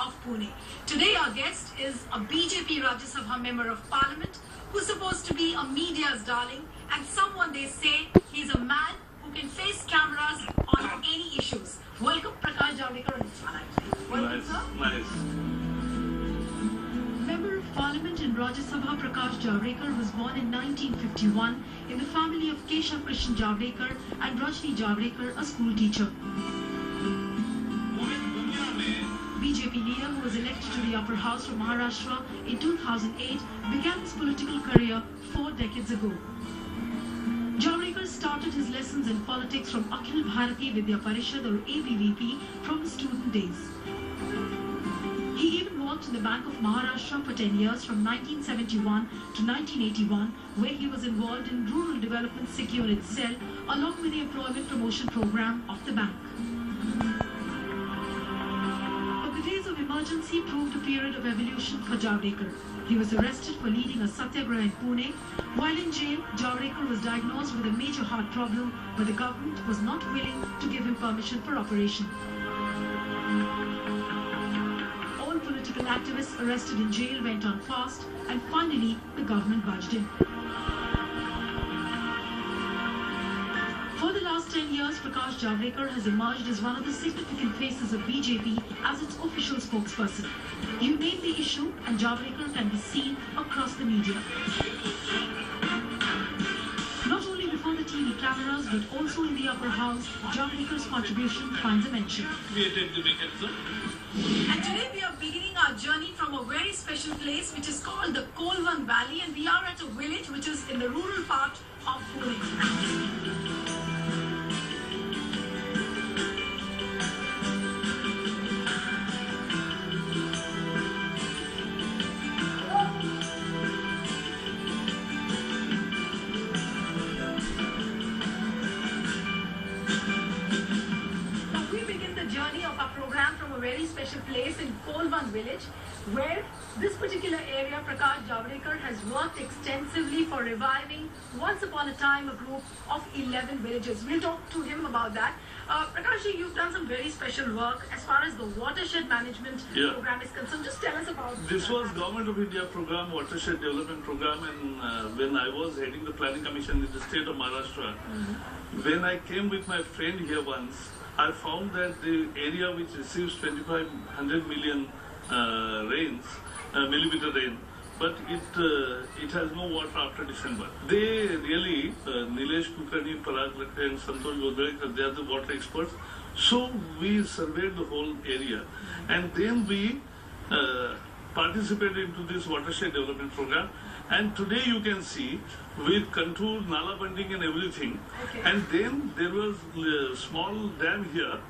of Pune. Today our guest is a BJP Rajya Sabha member of parliament who's supposed to be a media's darling and someone they say he's a man who can face cameras on any issues. Welcome Prakash Javadekar on Inspire. Welcome, Nice, sir. nice. Member of Parliament in Rajya Sabha Prakash Javadekar was born in 1951 in the family of Keshav Krishan Javadekar and Rajni Javadekar, a school teacher. BJP leader who was elected to the upper house from Maharashtra in 2008 began his political career 4 decades ago. Javadekar started his lessons in politics from Akhil Bharatiya Vidya Parishad or ABVP from his student days. He even worked in the Bank of Maharashtra for 10 years from 1971 to 1981, where he was involved in Rural Development Security Cell along with the Employment Promotion Program of the bank. But the days of emergency proved a period of evolution for Javadekar. He was arrested for leading a satyagraha in Pune. While in jail, Javadekar was diagnosed with a major heart problem, but the government was not willing to give him permission for operation. Political activists arrested in jail went on fast, and finally the government budged in. For the last 10 years, Prakash Javadekar has emerged as one of the significant faces of BJP as its official spokesperson. You name the issue and Javadekar can be seen across the media. Not only before the TV cameras but also in the upper house, Javadakar's contribution finds a mention. Created the mechanism. And today we are beginning our journey from a very special place which is called the Kolvan Valley, and we are at a village which is in the rural part of Pune. From a very special place in Kolvan village, where this particular area Prakash Javadekar has worked extensively for reviving once upon a time a group of 11 villages. We'll talk to him about that. Prakash ji, you've done some very special work as far as the watershed management program is concerned. Just tell us about this. Was Government of India program, watershed development program, and when I was heading the planning commission in the state of Maharashtra, when I came with my friend here once, I found that the area which receives 2500 million millimeter rain, but it has no water after December. They really, Nilesh Kulkarni, Parag Lakhe and Santosh Godrekar, they are the water experts. So we surveyed the whole area, and then we participated into this watershed development program. And today you can see with contour, nala bunding and everything. And then there was a small dam here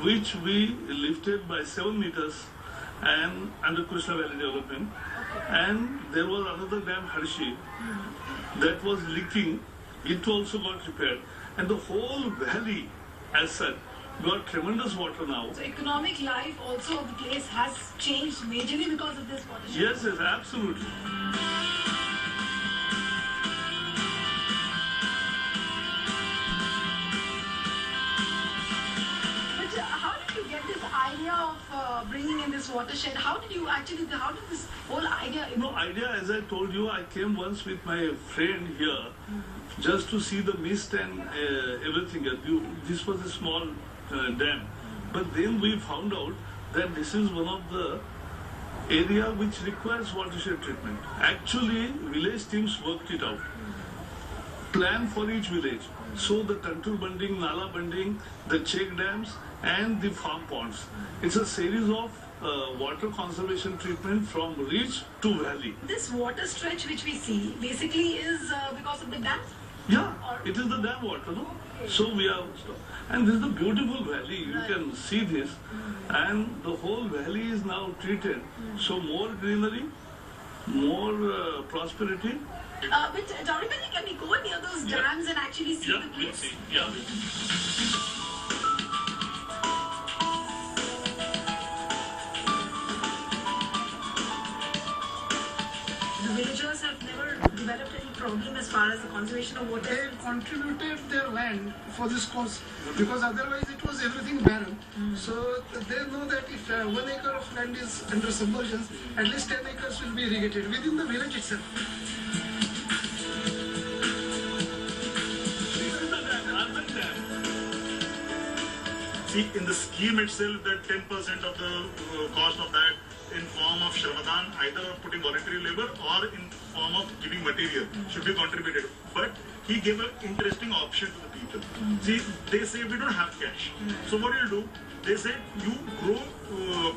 which we lifted by 7 meters and under Krishna Valley development. And there was another dam, Harshi, that was leaking. It also got repaired. And the whole valley as such got tremendous water now. So economic life also of the place has changed majorly because of this watershed. Yes, yes, absolutely. Idea of bringing in this watershed, how did this whole idea evolve? No idea, as I told you, I came once with my friend here just to see the mist and everything. This was a small dam, but then we found out that this is one of the area which requires watershed treatment. Actually, village teams worked it out. Plan for each village. So the contour bunding, nala bunding, the check dams and the farm ponds. It's a series of water conservation treatment from ridge to valley. This water stretch which we see basically is because of the dam? Yeah, it is the dam water, no? Okay. So we are, and this is the beautiful valley. You can see this, and the whole valley is now treated. So more greenery, more prosperity. But Javadekar, can we go near those dams and actually see the place? We'll see. Yeah, we'll see. The villagers have never developed any problem as far as the conservation of water? They contributed their land for this cause because otherwise it was everything barren. So they know that if 1 acre of land is under submergence, at least 10 acres will be irrigated within the village itself. See, in the scheme itself, that 10% of the cost of that in form of Shramadhan, either putting voluntary labor or in form of giving material, should be contributed. But he gave an interesting option to the people. See, they say we don't have cash. So what do you do? They said you grow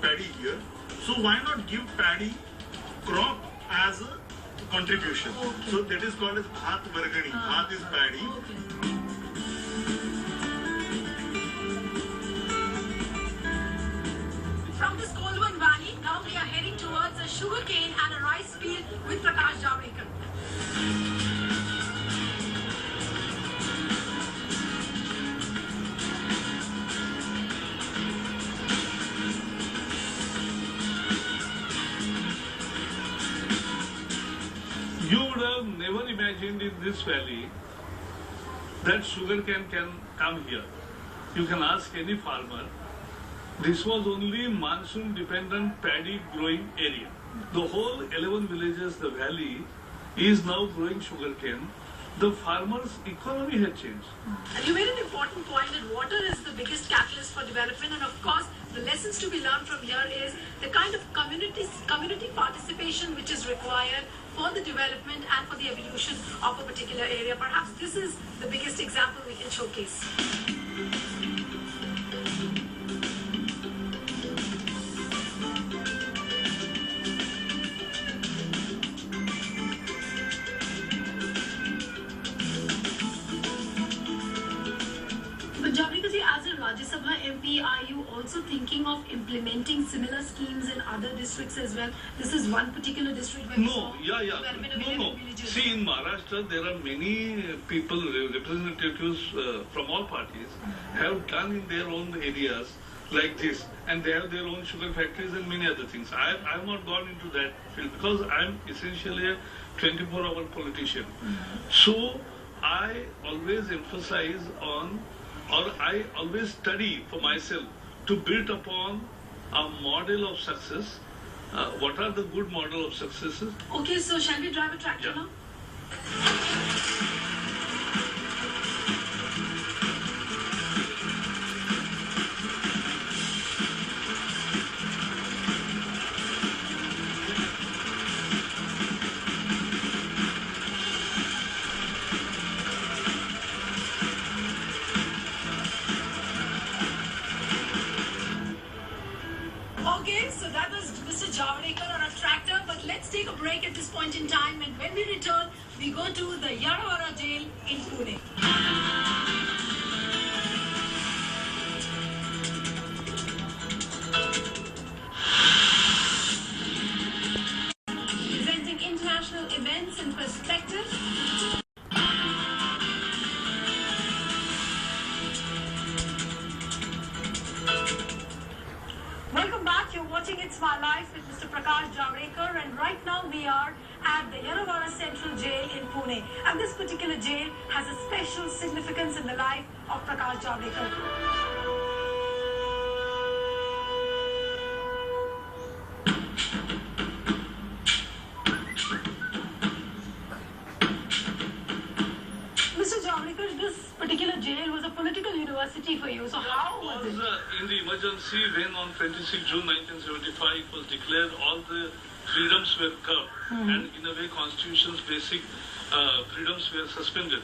paddy here. So why not give paddy crop as a contribution? So that is called as Bhat Vargani. Bhat is paddy. From this Kolwan Valley, now we are heading towards a sugarcane and a rice field with Prakash Javadekar. You would have never imagined in this valley that sugarcane can come here. You can ask any farmer. This was only monsoon dependent paddy growing area. The whole 11 villages, the valley, is now growing sugarcane. The farmers' economy had changed. And you made an important point that water is the biggest catalyst for development, and of course the lessons to be learned from here is the kind of community participation which is required for the development and for the evolution of a particular area. Perhaps this is the biggest example we can showcase. Javadekar ji, as a Rajya Sabha MP, are you also thinking of implementing similar schemes in other districts as well? This is one particular district where we saw development of 11 villages. See, in Maharashtra, there are many people, representatives from all parties, have done in their own areas like this, and they have their own sugar factories and many other things. I have not gone into that field because I am essentially a 24-hour politician. So I always emphasize on, or I always study for myself to build upon a model of success. What are the good model of successes? Okay, so shall we drive a tractor now? Okay, so that was Mr. Javadekar on a tractor, but let's take a break at this point in time, and when we return, we go to the Yaravara jail in Pune. Presenting international events in perspective. Welcome back. You're watching It's My Life with Mr. Prakash Javadekar, and right now we are at the Yaravara Central Jail in Pune. And this particular jail has a special significance in the life of Prakash Javadekar. Mr. Javadekar, this particular jail was a political university for you. So how was it? In the emergency, when on 26 June 1975 it was declared all the freedoms were curbed and in a way constitution's basic freedoms were suspended.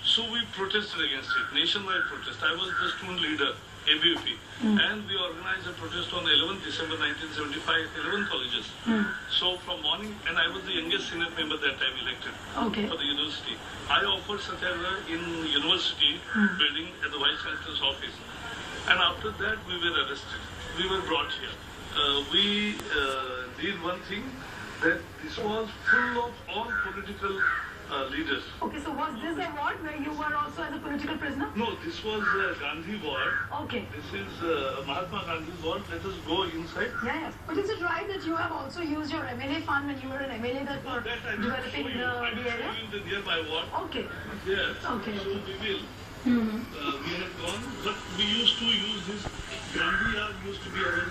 So we protested against it, nationwide protest. I was the student leader, ABUP, and we organized a protest on 11th December 1975 at 11 colleges. So from morning, and I was the youngest Senate member that time elected for the university. I offered satyagraha in university building at the Vice Chancellor's office. And after that, we were arrested. We were brought here. We did one thing, that this was full of all political leaders. Okay, so was this a ward where you were also as a political prisoner? No, this was Gandhi ward. Okay. This is Mahatma Gandhi's ward. Let us go inside. Yeah. But is it right that you have also used your MLA fund when you were an MLA that for That I will developing show you. I will the area? show you the nearby ward. Okay. Yes. Okay. So we will. Mm-hmm. We have gone, but we used to use this. Gandhi yard used to be our.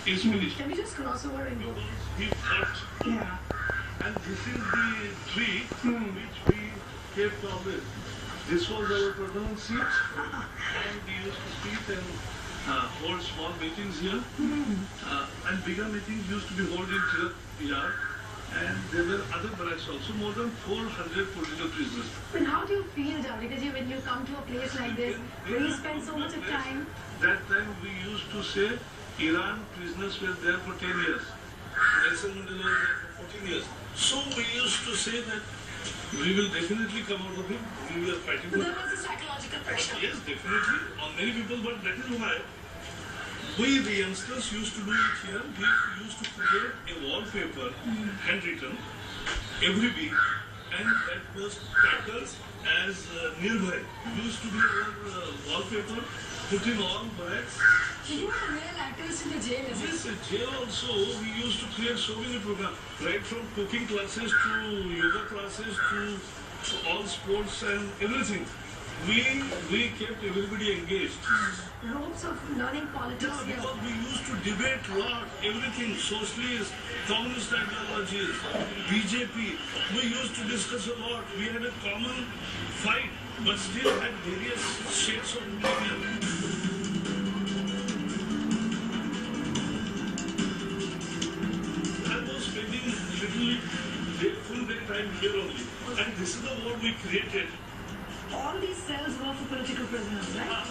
Is finished. Can we just cross over and go? He cut. Yeah. And this is the tree which we kept always. This was our Pradhan seat, and we used to sit and hold small meetings here. And bigger meetings used to be held in Tirak yard. And there were other barracks also, more than 400 political prisoners. But how do you feel, Javadekar, when you come to a place like this, where you spend so much of time? That time we used to say Iran prisoners were there for 10 years. Nelson Mandela was there for 14 years. So we used to say that we will definitely come out of it. We were fighting for There was a psychological pressure. Yes, definitely, on many people, but that is why we, the youngsters, used to do it here. We used to create a wallpaper, handwritten, every week, and that was tackled as Nirbhay. Used to be our wallpaper, put in all barracks. So you were a real activist in the jail, is it? Yes, in jail also, we used to create so many programs, right from cooking classes to yoga classes to all sports and everything. We kept everybody engaged. Ropes of learning politics Yeah, here. because we used to debate a lot, everything, socialist, communist ideologies, BJP. We used to discuss a lot. We had a common fight, but still had various shades of opinion. I was spending literally full day time here only. And this is the world we created. All these cells were for political prisoners, right?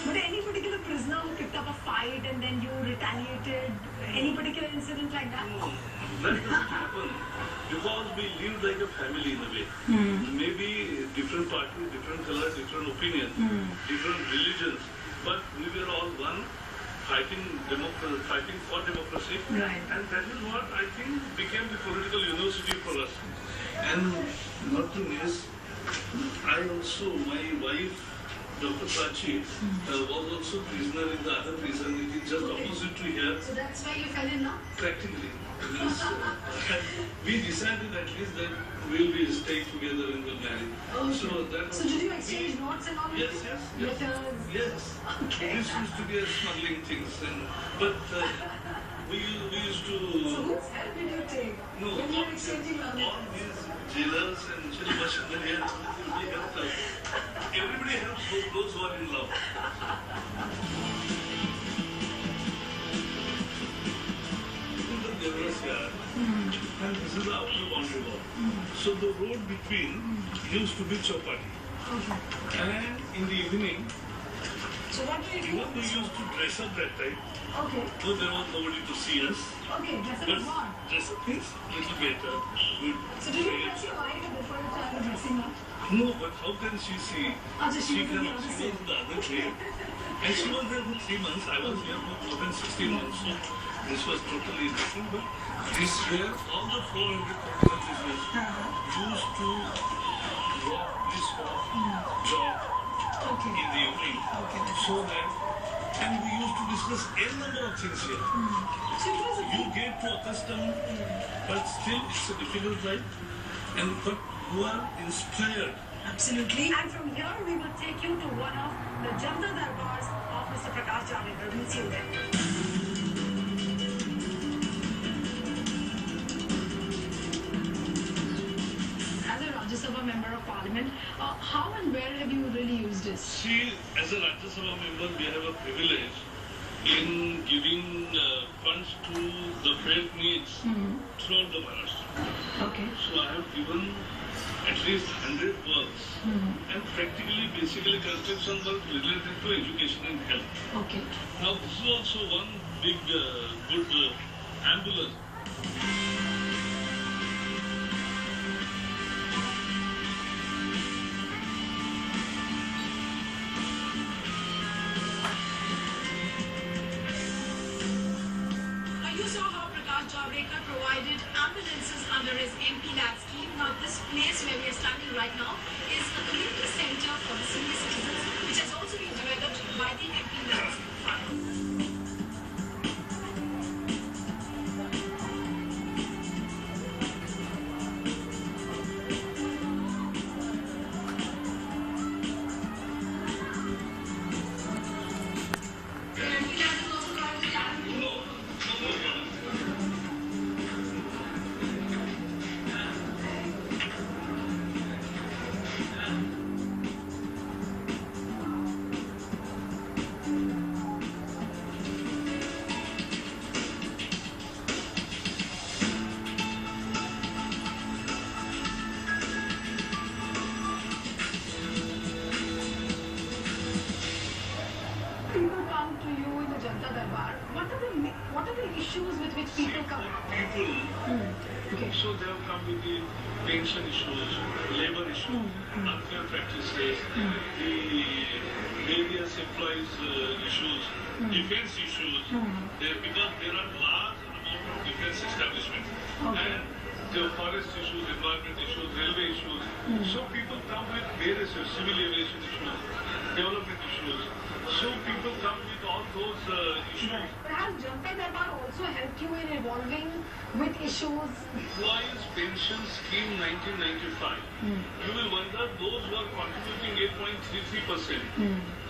But any particular prisoner who picked up a fight and then you retaliated, any particular incident like that? That doesn't happen because we live like a family in a way. Maybe different party, different color, different opinion, different religions, but we were all one, fighting for democracy. Right. And that is what I think became the political university for us. And not to miss, I also, my wife, Dr. Prachi, was also prisoner in the other prison. It is just opposite to here. So that's why you fell in love? Practically. Means, we decided at least that we'll be staying together and we'll marry. Okay. So did you exchange notes and all? Yes, yes, yes. Letters? Yes. Okay. This used to be a smuggling things, but we used to. So whose help did you take No, when you were exchanging love all letters? these jailers and jail machinery, they helped us. Everybody helps those who are in love. And this is the outer boundary wall. So the road between used to be Chowpatty. Okay. And in the evening, So what do you do? we used to dress up that time. Okay. Though there was nobody to see us. Okay, dress up But as what? dress up means little better. Good. So did you dress your wife before you started dressing up? No, but how can she see? So she was in the She other was cell. in the other grave. And she was there for 3 months. I was here for more than 16 months. So this was totally different. But this year, all the 400 prisoners used to walk this walk, jog Okay. in the evening. Okay. So that, and we used to discuss a number of things here. So it was a You get to accustom, but still it's a difficult life. But you are inspired. Absolutely. And from here, we will take you to one of the Janta Darbars of Mr. Prakash Javadekar. We'll see you there. As a Rajya Sabha Member of Parliament, how and where have you really used this? See, as a Rajya Sabha member, we have a privilege in giving funds to the felt needs throughout the Maharashtra. Okay. So I have given at least 100 works and practically, basically construction work related to education and health. Okay. Now this is also one big good ambulance. You saw how Prakash Prakash Javadekar provided ambulances under his MP Lab scheme. Now, this place where we are standing right now is a community center for the senior citizens, which has also been developed by the MP Lab Fund. People come to you in the Janta Darbar. What are the issues with which people come? Okay. So they have come with the pension issues, labor issues, unfair practices, the various employees issues, defense issues. Because there are large amount of defense establishments. And the forest issues, environment issues, railway issues. So people come with various civil aviation issues, development issues. So people come with all those issues. But has Janta Darbar also helped you in evolving with issues? Employees Pension Scheme 1995. You will wonder those who are contributing 8.33%.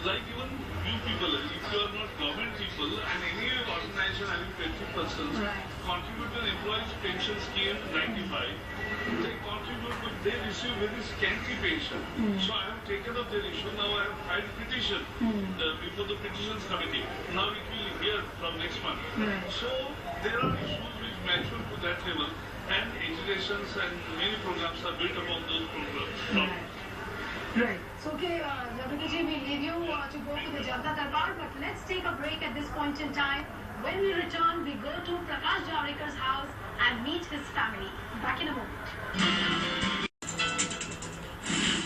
Like even you people, if you are not government people and any organization having 20%, contribute to Employees Pension Scheme 95. They contribute, but they receive very scanty pension. So I have taken up their issue. Now I have filed petition before the petitions committee. Now it will hear from next month. So there are issues which mature to that level, and agitations and many programs are built upon those programs. Right. So, okay, Javadekar ji, we leave you to go to the Janta Darbar, but let's take a break at this point in time. When we return, we go to Prakash Javadakar's house and meet his family. Back in a moment.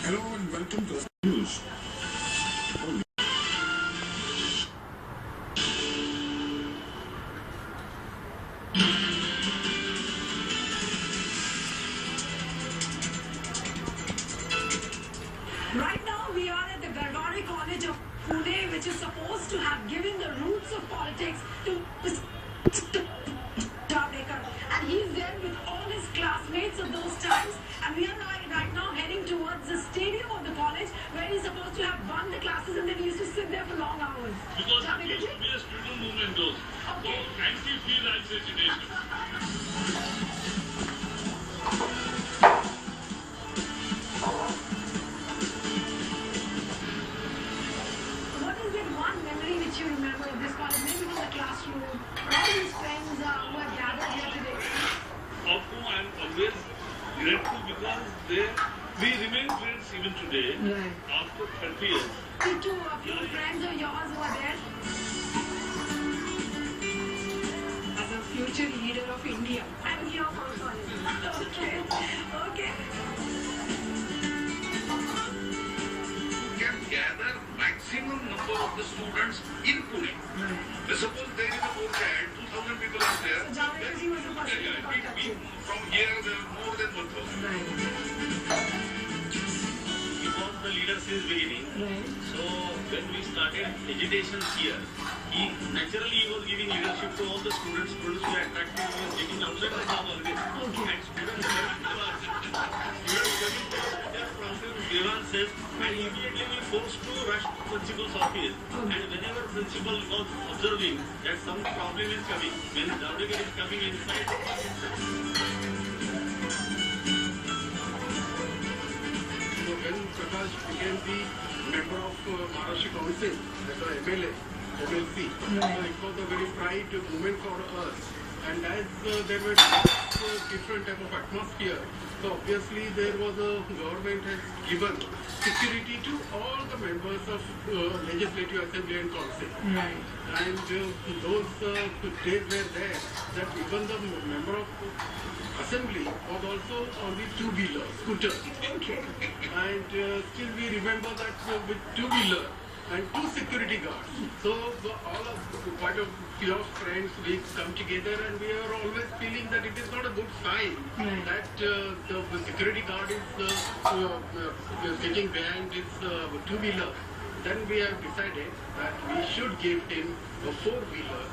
Hello and welcome to News. Right now, we are at the Garhwal College of Pune, which is supposed to have given the roots of politics to Javadekar. And he's there with all his classmates of those times. And we are right now heading towards the stadium of the college, where he's supposed to have won the classes, and then he used to sit there for long hours. Because it used to be a student movement, those. Okay. So anti-free rights agitation. What is that one memory which you remember of this college? Maybe from the classroom, or all these friends who are gathered here today? Of whom I am always grateful because we remain friends even today, after 30 years. To a few friends of yours who are there? As a future leader of India. I'm here for college. Okay. Okay. Can gather maximum number of the students in Pune. Suppose there is a board at 2,000 people are there. So Javadekar ji was the first to contact you. From here there are more than 1,000. He was the leader since beginning. So when we started agitations here, he was giving leadership to all the students. Students were attracted. He was taking outside the hall always. And students Devan says, and immediately we forced to rush to principal's office. And whenever principal was observing that some problem is coming, when Javadekar is coming inside, when Prakash became the member of Maharashtra Council as a MLA, MLC, so it was a very pride moment for us. And as there were different type of atmosphere, so obviously there was a government has given security to all the members of Legislative Assembly and Council. And those days were there that even the member of Assembly was also on the two-wheeler, scooter. And still we remember that with two-wheeler, and 2 security guards. So quite a few of friends, we come together and we are always feeling that it is not a good sign that the security guard is sitting behind his two-wheeler. Then we have decided that we should give him a four-wheeler,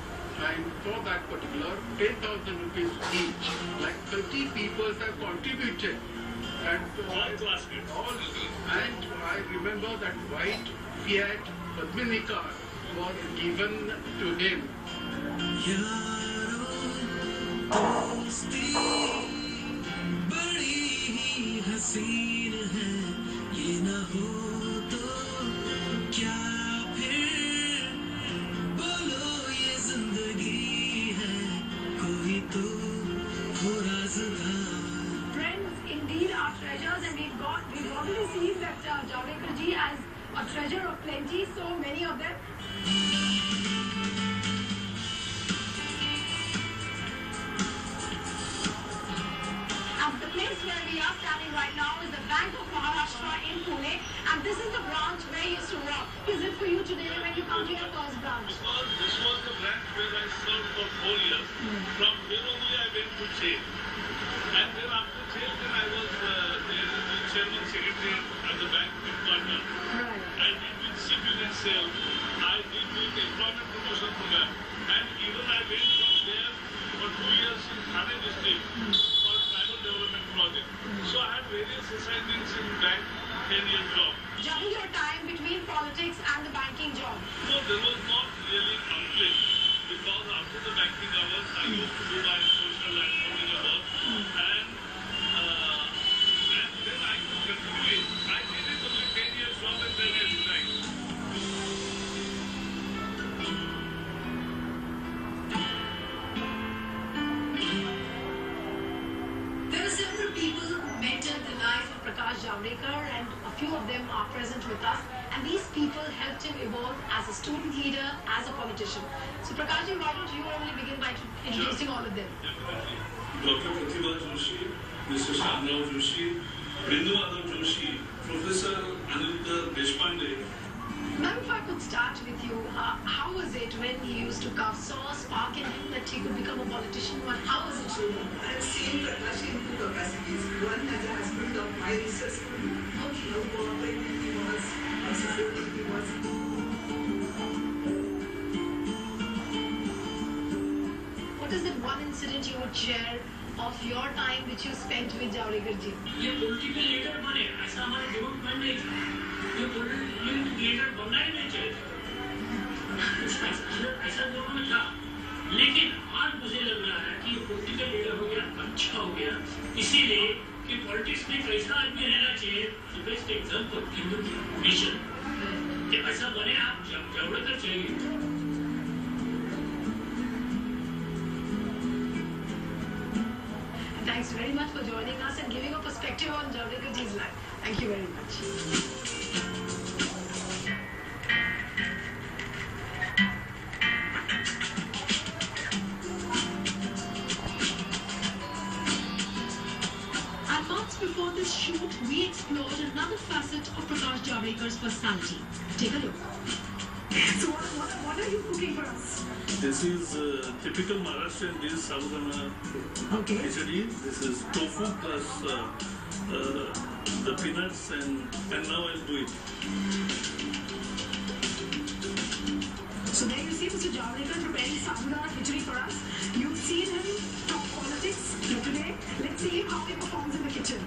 and for that particular 10,000 rupees each. Like 30 people have contributed. And I remember that white Fiat Padmini car was given to him. Treasures, and we've already seen that Javadekar ji has a treasure of plenty, so many of them. And the place where we are standing right now is the Bank of Maharashtra in Pune, and this is the branch where you used to work. Is it for you today when you come to your first branch? This was the branch where I served for 4 years. From there only I went to jail. And then after jail, then I was the chairman secretary at the bank headquarters. Right. I did with CPN and sale. I did with employment promotion program. And even I went from there for 2 years in Thane district for tribal development project. So I had various assignments in bank 10-year job. Juggling your time between politics and the banking job. So there was not really conflict because after the banking hours, I used to do my social and political work. And then I could continue it. I did it only 10 years job and then I resigned. There were several people who mentored the life of Prakash Javadekar, and a few of them are present with us. And these people helped him evolve as a student leader, as a politician. So Prakash ji, why don't you only begin by introducing all of them? Definitely. Dr. Pratibha Joshi, Mr. Shamrao Joshi, Bindu Madhav Joshi, Professor Aniruddha Deshpande. Ma'am, if I could start with you, how was it when he used to saw a spark in him that he could become a politician? How was it really? I've seen Prakash in two capacities. One as a husband of my research student, how cooperative he was, how supportive he was. What is that one incident you would share of your time which you spent with Javadekar ji? ये political leader बने, ऐसा हमारे development नहीं था. ये political leader बनना ही नहीं चाहिए. ऐसा दोनों में था. लेकिन आज मुझे लग रहा है कि ये political leader हो गया, अच्छा हो गया. इसीलिए कि politics में कैसा आदमी रहना चाहिए, the best example Hindu nation. कि ऐसा बने आप जावड़ेकर चाहिए. Thanks very much for joining us and giving a perspective on Javadekar ji's life. Thank you very much. And months before this shoot, we explored another facet of Prakash Javadekar personality. Take a look. So what are you cooking for us? This is typical Maharashtrian dish, Sabudana khichdi. This is tofu plus the peanuts, and now I'll do it. So there you see Mr. Javadekar preparing Sabudana khichdi for us. You've seen him talk politics today. Let's see how he performs in the kitchen.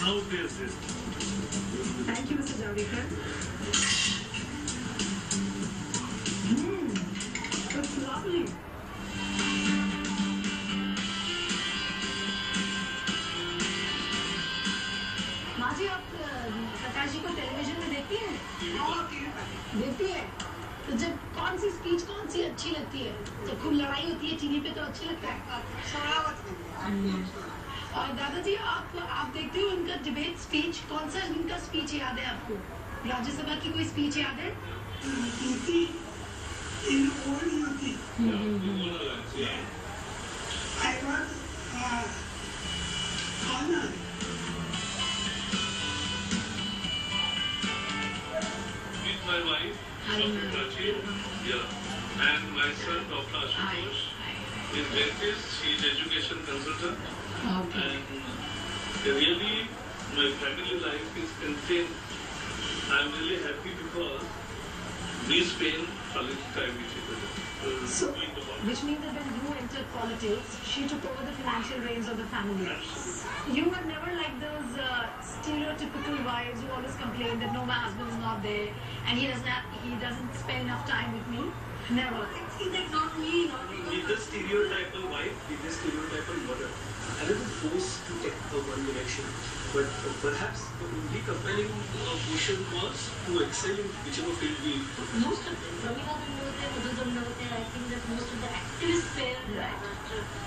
Now taste it. Thank you, Mr. Javadekar. It's lovely. माँ जी, आप प्रकाश जी को television में देखती हैं? देखती है? तो जब कौन सी स्पीच कौन सी अच्छी लगती है? जब खूब लड़ाई होती है टीवी पे तो अच्छी लगता है? और दादाजी आप देखते हो उनका डिबेट स्पीच, कौन सा उनका स्पीच याद है आपको? राज्यसभा की कोई स्पीच याद है? In old UP, I was honored. With my wife, Dr. Prachi, and my son, Dr. Ashutosh. He's dentist, he's education consultant, and really my family life is contained. I'm really happy because we spend quality time with each other. So, which means that when you entered politics, she took over the financial reins of the family. You were never like those stereotypical wives who always complain that no, my husband is not there and he doesn't spend enough time with me. Never. That's not me, not With because the stereotypal wife, with the stereotypal mother, I was forced to take the one direction. But perhaps the only compelling portion was to excel in whichever field we most of them, Raminathan Murthy, Madhusudhan Murthy, I think that most of the activist pair that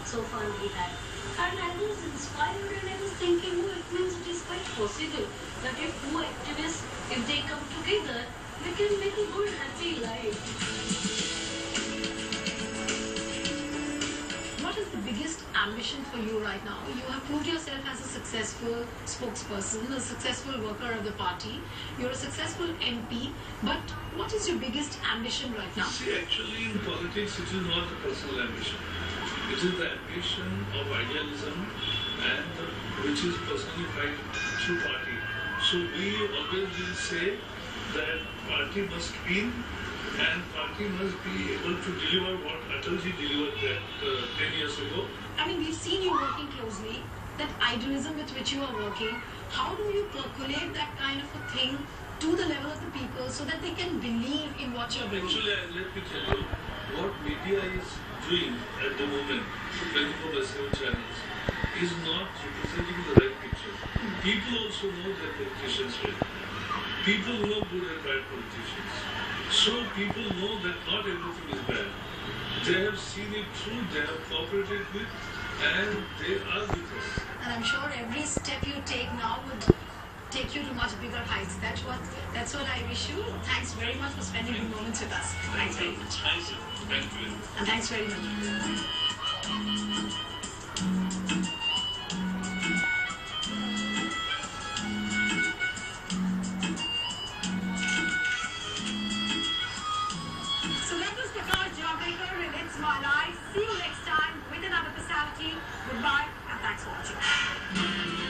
so far we had. And I was inspired and I was thinking, oh, it means it is quite possible that if two activists, if they come together, they can make a good, happy life. What is the biggest ambition for you right now? You have proved yourself as a successful spokesperson, a successful worker of the party. You're a successful MP. But what is your biggest ambition right now? See, actually in politics it is not a personal ambition. It is the ambition of idealism and which is personified through party. So we always will say that party must win and party must be able to deliver what Atalji delivered that 10 years ago. I mean, we've seen you working closely, that idealism with which you are working. How do you percolate that kind of a thing to the level of the people so that they can believe in what you're doing? Actually, let me tell you, what media is doing at the moment, 24/7 channels, is not representing the right picture. People also know that politicians win. People know good and bad politicians. So people know that not everything is bad. They have seen it through, they have cooperated with, and they are with us. And I'm sure every step you take now would take you to much bigger heights. That's what I wish you. Thanks very much for spending the moments with us. Thanks very much. Thank you. Thank you. And thanks very much. So that was Prakash Javadekar in It's My Life. See you next time with another personality. Goodbye and thanks for watching.